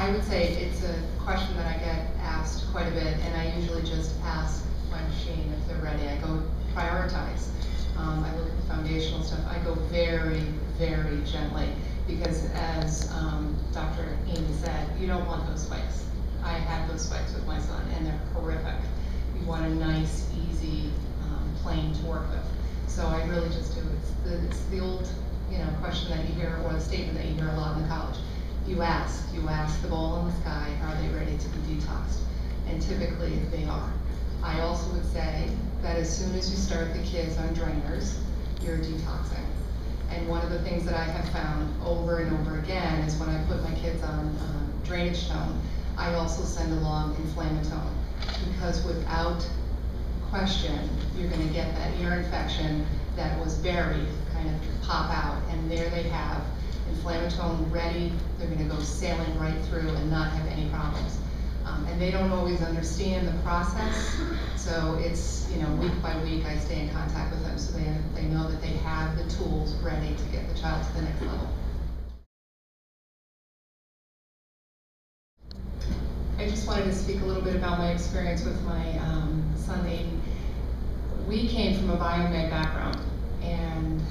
I would say it's a question that I get asked quite a bit, and I usually just ask my machine if they're ready. I go prioritize. I look at the foundational stuff. I go very, very gently, because as Dr. Amy said, you don't want those spikes. I had those spikes with my son, and they're horrific. You want a nice, easy plane to work with. So I really just do. It's the old, question that you hear, or the statement that you hear a lot in the college. You ask the ball in the sky, are they ready to be detoxed? And typically they are. I also would say that as soon as you start the kids on drainers, you're detoxing. And one of the things that I have found over and over again is when I put my kids on drainage tone, I also send along inflammatone, because without question, you're going to get that ear infection that was buried kind of pop out, and there they have inflammatone ready. They're going to go sailing right through and not have any problems. And they don't always understand the process, so it's, week by week I stay in contact with them, so they know that they have the tools ready to get the child to the next level. I just wanted to speak a little bit about my experience with my son Aiden. We came from a biomed background, and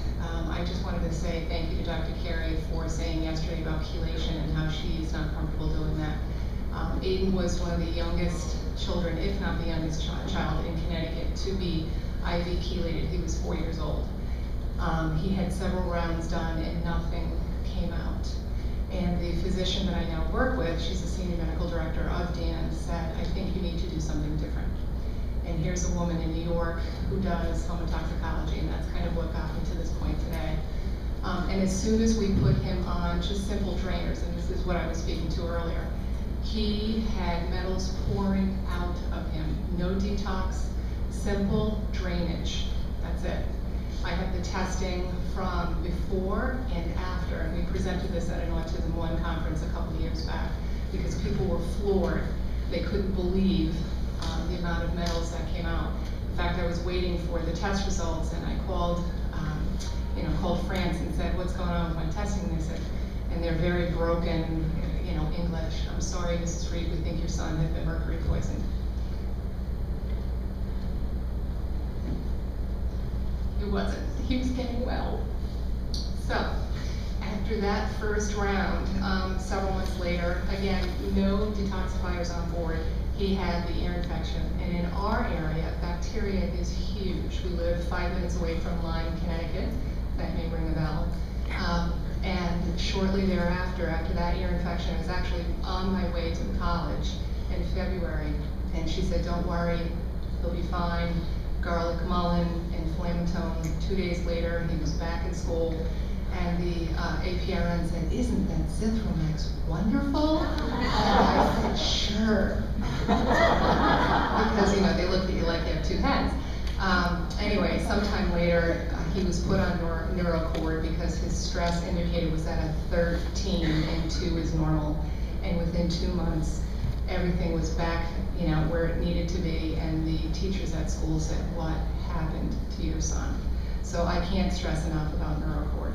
I just wanted to say thank you to Dr. Carey for saying yesterday about chelation and how she's not comfortable doing that. Aiden was one of the youngest children, if not the youngest child in Connecticut to be IV chelated. He was 4 years old. He had several rounds done and nothing came out. And the physician that I now work with, she's the senior medical director of Dan, said, I think you need to do something different. And here's a woman in New York who does homotoxicology, and that's kind of what got me to this point today. And as soon as we put him on just simple drainers, and this is what I was speaking to earlier, he had metals pouring out of him. No detox, simple drainage, that's it. I have the testing from before and after, and we presented this at an Autism 1 conference a couple of years back, because people were floored. They couldn't believe the amount of metals that came out. In fact, I was waiting for the test results, and I called, called France and said, what's going on with my testing? And they said, and they're very broken, English. I'm sorry, Mrs. Reed, we think your son had been mercury poisoned. It wasn't. He was getting well. So, after that first round, several months later, again, no detoxifiers on board, he had the ear infection. And in our area, bacteria is huge. We live 5 minutes away from Lyme, Connecticut. That may ring a bell. And shortly thereafter, after that ear infection, I was actually on my way to college in February. And she said, don't worry, he'll be fine. Garlic mullein, inflammatone. 2 days later, he was back in school. And the APRN said, isn't that Zithromax wonderful? And I said, sure. Because, they look at you like you have 2 heads. Anyway, sometime later, he was put on neurocord because his stress indicator was at a 13, and 2 is normal. And within 2 months, everything was back, where it needed to be. And the teachers at school said, what happened to your son? So I can't stress enough about neurocord.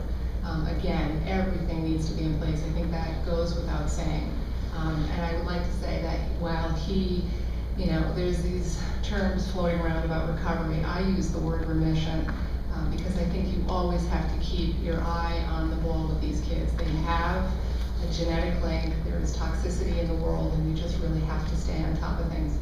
Again, everything needs to be in place. I think that goes without saying. And I would like to say that while he, there's these terms floating around about recovery, I use the word remission because I think you always have to keep your eye on the ball with these kids. They have a genetic link, there is toxicity in the world, and you just really have to stay on top of things.